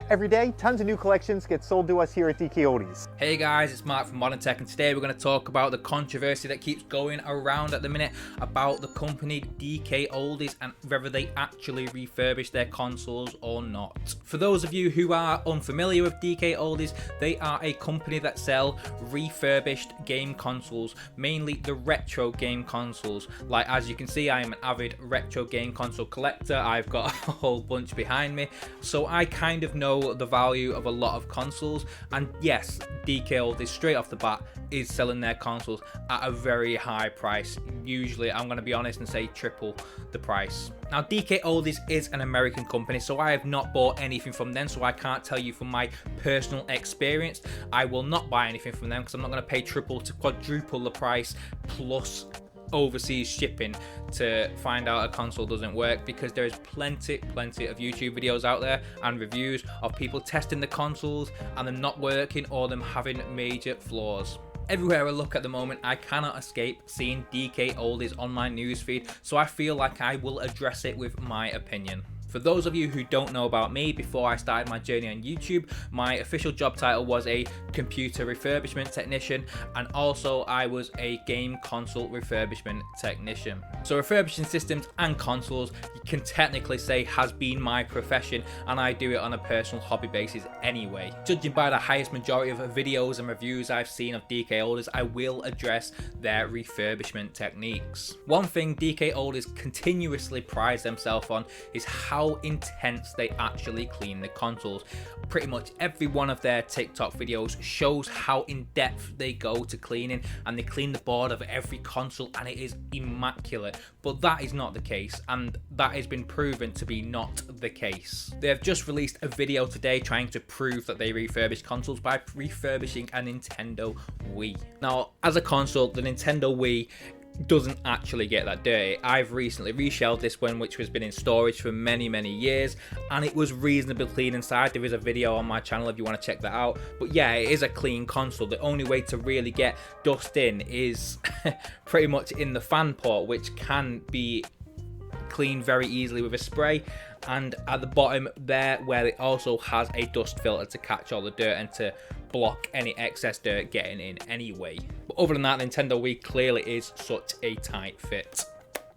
Every day, tons of new collections get sold to us here at DKOldies. Hey guys, it's Mark from Modern Tech, and today we're going to talk about the controversy that keeps going around at the minute about the company DKOldies and whether they actually refurbish their consoles or not. For those of you who are unfamiliar with DKOldies, they are a company that sell refurbished game consoles, mainly the retro game consoles. Like, as you can see, I am an avid retro game console collector. I've got a whole bunch behind me, so I kind of know the value of a lot of consoles. And yes, DKOldies straight off the bat is selling their consoles at a very high price. Usually, I'm going to be honest and say triple the price. Now, DKOldies is an American company, so I have not bought anything from them, so I can't tell you from my personal experience. I will not buy anything from them because I'm not going to pay triple to quadruple the price plus overseas shipping to find out a console doesn't work, because there is plenty of YouTube videos out there and reviews of people testing the consoles and them not working or them having major flaws. Everywhere I look at the moment, I cannot escape seeing DKOldies on my newsfeed, so I feel like I will address it with my opinion. For those of you who don't know about me, before I started my journey on YouTube, my official job title was a computer refurbishment technician, and also I was a game console refurbishment technician. So refurbishing systems and consoles, you can technically say, has been my profession, and I do it on a personal hobby basis anyway. Judging by the highest majority of videos and reviews I've seen of DKOldies, I will address their refurbishment techniques. One thing DKOldies continuously prides themselves on is how intense they actually clean the consoles. Pretty much every one of their TikTok videos shows how in depth they go to cleaning, and they clean the board of every console and it is immaculate. But that is not the case, and that has been proven to be not the case. They have just released a video today trying to prove that they refurbish consoles by refurbishing a Nintendo Wii. Now, as a console, the Nintendo Wii doesn't actually get that dirty. I've recently reshelved this one, which has been in storage for many years, and it was reasonably clean inside. There is a video on my channel if you want to check that out. But yeah, it is a clean console. The only way to really get dust in is pretty much in the fan port, which can be cleaned very easily with a spray, and at the bottom there where it also has a dust filter to catch all the dirt and to block any excess dirt getting in anyway. But other than that, Nintendo Wii clearly is such a tight fit.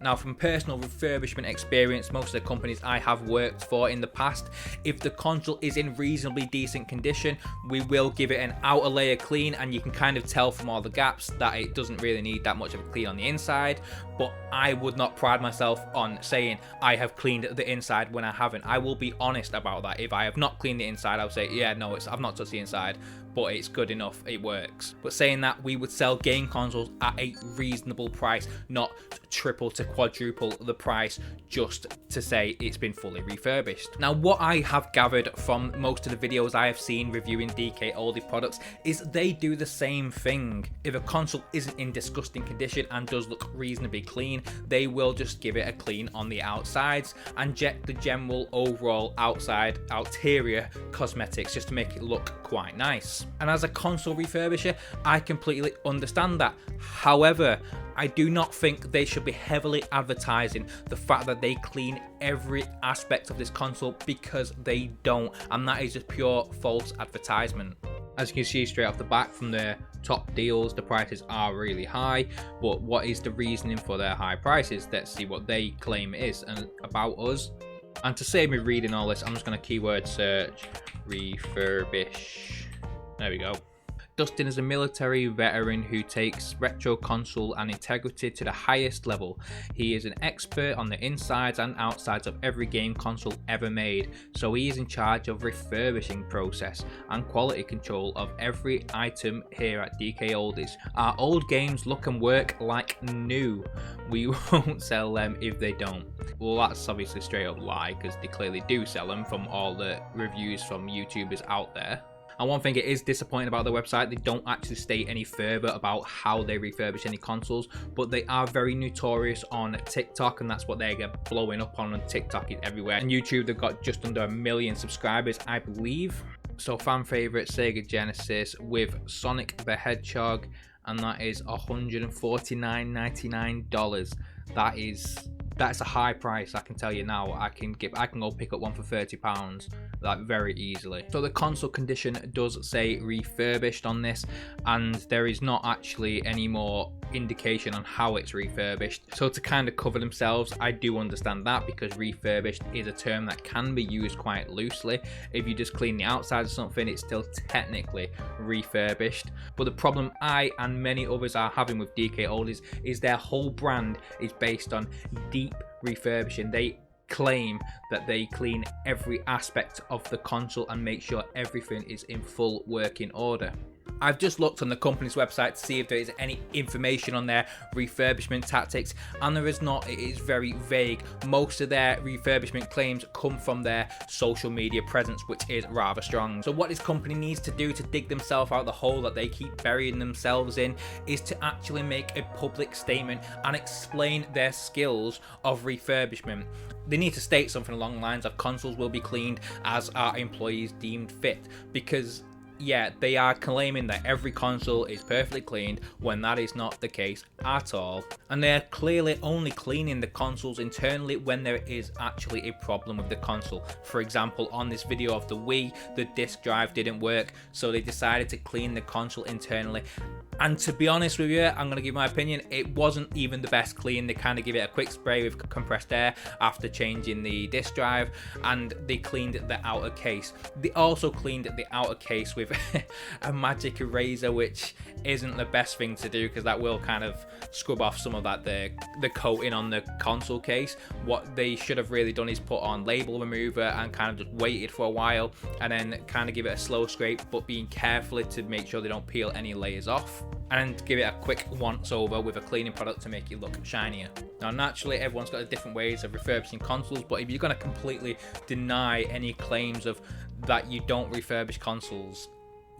Now, from personal refurbishment experience, most of the companies I have worked for in the past, if the console is in reasonably decent condition, we will give it an outer layer clean, and you can kind of tell from all the gaps that it doesn't really need that much of a clean on the inside. But I would not pride myself on saying I have cleaned the inside when I haven't. I will be honest about that. If I have not cleaned the inside, I'll say, yeah, no, I've not touched the inside, but it's good enough, it works. But saying that, we would sell game consoles at a reasonable price, not triple to quadruple the price just to say it's been fully refurbished. Now, what I have gathered from most of the videos I have seen reviewing DKOldies products is they do the same thing. If a console isn't in disgusting condition and does look reasonably clean, they will just give it a clean on the outsides and check the general overall exterior cosmetics just to make it look quite nice. And as a console refurbisher, I completely understand that. However, I do not think they should be heavily advertising the fact that they clean every aspect of this console, because they don't, and that is just pure false advertisement. As you can see straight off the back from their top deals, the prices are really high, but what is the reasoning for their high prices? Let's see what they claim it is. And about us, and to save me reading all this, I'm just going to keyword search refurbish. There we go. Dustin is a military veteran who takes retro console and integrity to the highest level. He is an expert on the insides and outsides of every game console ever made, so he is in charge of refurbishing process and quality control of every item here at DKOldies. Our old games look and work like new. We won't sell them if they don't. Well, that's obviously straight up lie, because they clearly do sell them from all the reviews from YouTubers out there. And one thing it is disappointing about their website, they don't actually state any further about how they refurbish any consoles, but they are very notorious on TikTok, and that's what they get blowing up on TikTok. It's everywhere. And YouTube, they've got just under 1 million subscribers, I believe. So fan favorite Sega Genesis with Sonic the Hedgehog, and that is $149.99. That is That's a high price, I can tell you now. I can go pick up one for £30 like very easily. So the console condition does say refurbished on this, and there is not actually any more indication on how it's refurbished. So to kind of cover themselves, I do understand that, because refurbished is a term that can be used quite loosely. If you just clean the outside of something, it's still technically refurbished. But the problem I and many others are having with DKOldies is their whole brand is based on deep refurbishing. They claim that they clean every aspect of the console and make sure everything is in full working order. I've just looked on the company's website to see if there is any information on their refurbishment tactics, and there is not. It is very vague. Most of their refurbishment claims come from their social media presence, which is rather strong. So what this company needs to do to dig themselves out of the hole that they keep burying themselves in is to actually make a public statement and explain their skills of refurbishment. They need to state something along the lines of consoles will be cleaned as our employees deemed fit, because yeah, they are claiming that every console is perfectly cleaned when that is not the case at all. And they are clearly only cleaning the consoles internally when there is actually a problem with the console. For example, on this video of the Wii, the disk drive didn't work, so they decided to clean the console internally. And to be honest with you, I'm going to give my opinion, it wasn't even the best clean. They kind of give it a quick spray with compressed air after changing the disk drive, and they cleaned the outer case. They also cleaned the outer case with a magic eraser, which isn't the best thing to do, because that will kind of scrub off some of that the coating on the console case. What they should have really done is put on label remover and kind of just waited for a while and then kind of give it a slow scrape, but being careful to make sure they don't peel any layers off, and then give it a quick once over with a cleaning product to make it look shinier. Now naturally everyone's got different ways of refurbishing consoles, but if you're going to completely deny any claims of that you don't refurbish consoles,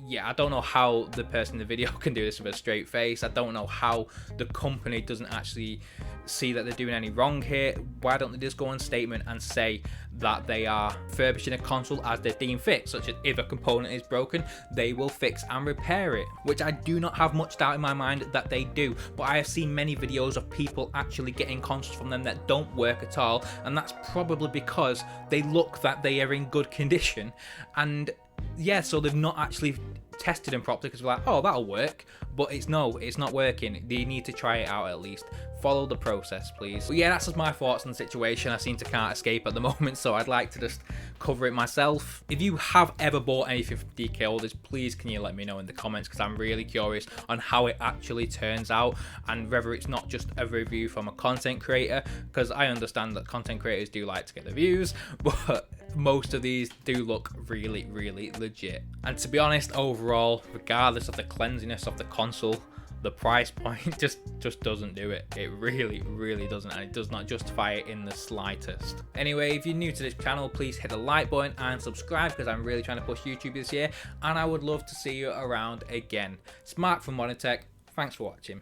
yeah, I don't know how the person in the video can do this with a straight face. I don't know how the company doesn't actually see that they're doing any wrong here. Why don't they just go on statement and say that they are refurbishing a console as they deem fit, such as if a component is broken, they will fix and repair it, which I do not have much doubt in my mind that they do. But I have seen many videos of people actually getting consoles from them that don't work at all, and that's probably because they look that they are in good condition, and yeah, so they've not actually tested them properly, because we're like, oh, that'll work, but it's not working. They need to try it out at least. Follow the process, please. But yeah, that's just my thoughts on the situation. I seem to can't escape at the moment, so I'd like to just cover it myself. If you have ever bought anything from DKOldies, please can you let me know in the comments, because I'm really curious on how it actually turns out, and whether it's not just a review from a content creator, because I understand that content creators do like to get the views, but most of these do look really, really legit. And to be honest, overall, regardless of the cleanliness of the console, the price point just doesn't do it. It really, really doesn't, and it does not justify it in the slightest. Anyway, if you're new to this channel, please hit the like button and subscribe, because I'm really trying to push YouTube this year, and I would love to see you around again. Smart from Modern Tech, thanks for watching.